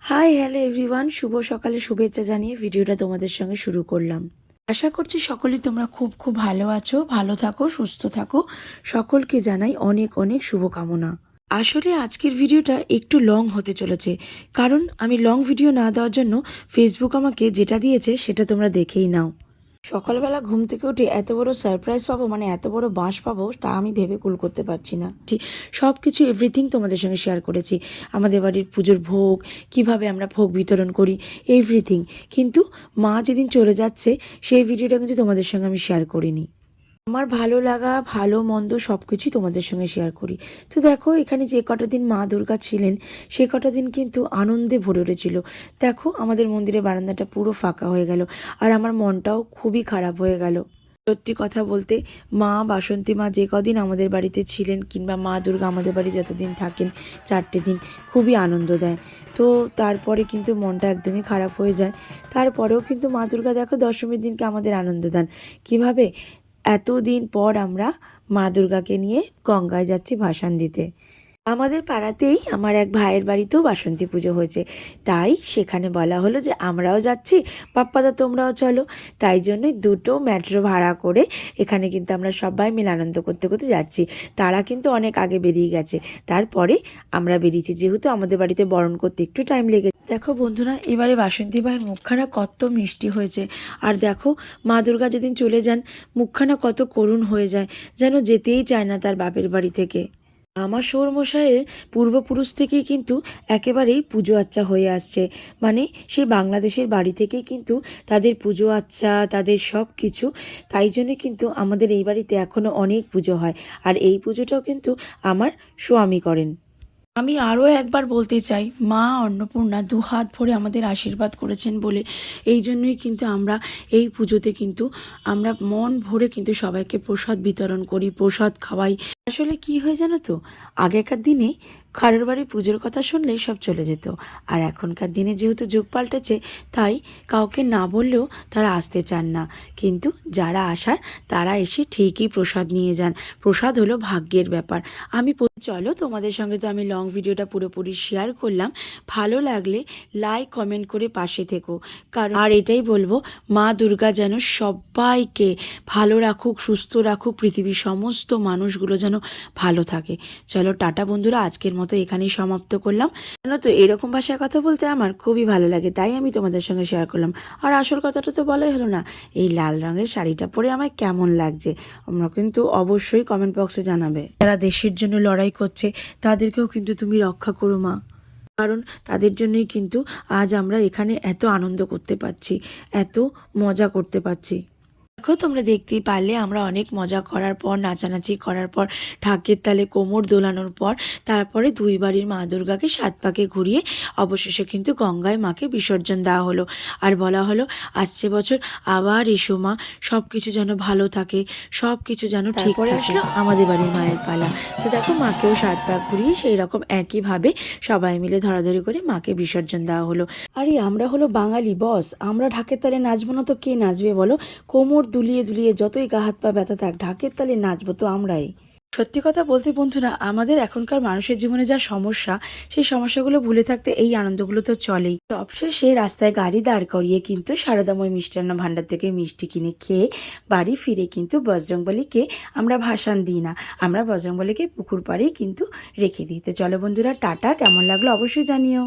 Hi hello everyone, শুভ সকালে শুভেচ্ছা জানিয়ে ভিডিওটা তোমাদের সঙ্গে শুরু করলাম। আশা করছি সকলেই তোমরা খুব খুব ভালো আছো, ভালো থাকো, সুস্থ থাকো। সকলকে জানাই অনেক অনেক শুভকামনা। আসলে আজকের ভিডিওটা একটু লং হতে চলেছে, কারণ আমি লং ভিডিও না দেওয়ার জন্য ফেসবুক আমাকে যেটা দিয়েছে সেটা তোমরা দেখেই নাও। সকালবেলা ঘুম থেকে উঠে এত বড় সারপ্রাইজ পাবো, মানে এত বড় বাঁশ পাবো, তা আমি ভেবে কুল করতে পারছি না। সব কিছু এভরিথিং তোমাদের সঙ্গে শেয়ার করেছি। আমাদের বাড়ির পুজোর ভোগ, কিভাবে আমরা ভোগ বিতরণ করি, এভরিথিং। কিন্তু মা যেদিন চলে যাচ্ছে সেই ভিডিওটা কিন্তু তোমাদের সঙ্গে আমি শেয়ার করিনি। আমার ভালো লাগা, ভালো মন্দ সব কিছুই তোমাদের সঙ্গে শেয়ার করি। তো দেখো, এখানে যে কটা দিন মা দুর্গা ছিলেন সে কটা দিন কিন্তু আনন্দে ভরে উঠেছিল। দেখো, আমাদের মন্দিরের বারান্দাটা পুরো ফাঁকা হয়ে গেল, আর আমার মনটাও খুবই খারাপ হয়ে গেল। সত্যি কথা বলতে, মা বাসন্তী মা যে কদিন আমাদের বাড়িতে ছিলেন, কিংবা মা দুর্গা আমাদের বাড়ি যতদিন থাকেন, 4টে দিন খুবই আনন্দ দেয়। তো তারপরে কিন্তু মনটা একদমই খারাপ হয়ে যায়। তারপরেও কিন্তু মা দুর্গা দেখো দশমীর দিনকে আমাদের আনন্দ দেন। কিভাবে? এতদিন পর আমরা মা দুর্গাকে নিয়ে গঙ্গায় যাচ্ছি ভাসান দিতে। আমাদের পাড়াতেই আমার এক ভাইয়ের বাড়িতেও বাসন্তী পুজো হয়েছে, তাই সেখানে বলা হলো যে আমরাও যাচ্ছি, পাপ্পাদা তোমরাও চলো। তাই জন্যই দুটো মেট্রো ভাড়া করে এখানে কিন্তু আমরা সবাই মিলে আনন্দ করতে করতে যাচ্ছি। তারা কিন্তু অনেক আগে বেরিয়ে গেছে, তারপরে আমরা বেরিয়েছি, যেহেতু আমাদের বাড়িতে বরণ করতে একটু টাইম লেগে। দেখো বন্ধুরা, এবারে বাসন্তী মায়ের মুখখানা কত মিষ্টি হয়েছে। আর দেখো, মা দুর্গা যেদিন চলে যান মুখখানা কত করুণ হয়ে যায়, যেন যেতেই চায় না তার বাপের বাড়ি থেকে। আমার শ্বশুরমশাইয়ের পূর্বপুরুষ থেকেই কিন্তু একেবারেই পুজো আচ্চা হয়ে আসছে, মানে সেই বাংলাদেশের বাড়ি থেকেই কিন্তু তাদের পুজো আচ্চা, তাদের সব কিছু। তাই জন্য কিন্তু আমাদের এই বাড়িতে এখনও অনেক পুজো হয়, আর এই পুজোটাও কিন্তু আমার স্বামী করেন। আমি আরও একবার বলতে চাই, মা অন্নপূর্ণা দুহাত ভরে আমাদের আশীর্বাদ করেছেন বলে এই জন্যই কিন্তু আমরা এই পুজোতে কিন্তু আমরা মন ভরে কিন্তু সবাইকে প্রসাদ বিতরণ করি, প্রসাদ খাওয়াই। আসলে কি হয় জানো তো, আগেকার দিনে কারোর বাড়ি পুজোর কথা শুনলেই সব চলে যেত, আর এখনকার দিনে যেহেতু যুগ পাল্টেছে, তাই কাউকে না বললেও তারা আসতে চান না। কিন্তু যারা আসার তারা এসে ঠিকই প্রসাদ নিয়ে যান। প্রসাদ হলো ভাগ্যের ব্যাপার। চলো, তোমাদের সঙ্গে তো আমি লং ভিডিওটা পুরোপুরি শেয়ার করলাম। ভালো লাগলে লাইক কমেন্ট করে পাশে থেকো, কারণ আর এটাই বলবো, মা দুর্গা যেন সবাইকে ভালো রাখুক, সুস্থ রাখুক, পৃথিবীর সমস্ত মানুষগুলো যেন ভালো থাকে। চলো টাটা বন্ধুরা, আজকের মতো এখানেই সমাপ্ত করলাম। জানো তো, এরকম ভাষায় কথা বলতে আমার খুবই ভালো লাগে, তাই আমি তোমাদের সঙ্গে শেয়ার করলাম। আর আসল কথাটা তো বলাই হলো না, এই লাল রঙের শাড়িটা পরে আমায় কেমন লাগছে আমরা কিন্তু অবশ্যই কমেন্ট বক্সে জানাবে। যারা দেশের জন্য লড়াই করছে তাদেরকেও কিন্তু তুমি রক্ষা করো মা, কারণ তাদের জন্যই কিন্তু আজ আমরা এখানে এত আনন্দ করতে পারছি, এত মজা করতে পারছি। দেখো, তোমরা দেখতেই পারলে আমরা অনেক মজা করার পর, নাচানাচি করার পর, ঢাকের তালে কোমর দোলানোর পর, তারপরে দুই বাড়ির মা দুর্গাকে 7 পাকে ঘুরিয়ে অবশেষে কিন্তু গঙ্গায় মাকে বিসর্জন দেওয়া হলো। আর বলা হলো, আসছে বছর আবার এসো মা, সব কিছু যেন ভালো থাকে, সব কিছু যেন ঠিক থাকে। আসলো আমাদের বাড়ির মায়ের পালা। তো দেখো, মাকেও 7 পাক ঘুরিয়ে সেই রকম একইভাবে সবাই মিলে ধরাধরি করে মাকে বিসর্জন দেওয়া হলো। আরে আমরা হলো বাঙালি বস, আমরা ঢাকের তালে নাচবো না তো কে নাচবে বলো? কোমর দুলিয়ে দুলিয়ে যতই গা হাত পা ব্যথা থাক, ঢাকের তালে নাচবো তো আমরাই। সত্যি কথা বলতে বন্ধুরা, আমাদের এখনকার মানুষের জীবনে যা সমস্যা, সেই সমস্যাগুলো ভুলে থাকতে এই আনন্দগুলো তো চলেই। সবশেষে রাস্তায় গাড়ি দাঁড় করিয়ে কিন্তু সারদাময় মিষ্টান্ন ভাণ্ডার থেকে মিষ্টি কিনে খেয়ে বাড়ি ফিরে কিন্তু বজরংবলীকে আমরা ভাসান দিই না, আমরা বজরংবলীকে পুকুর পাড়েই কিন্তু রেখে দিই। তো চলো বন্ধুরা, টাটা। কেমন লাগলো অবশ্যই জানিও।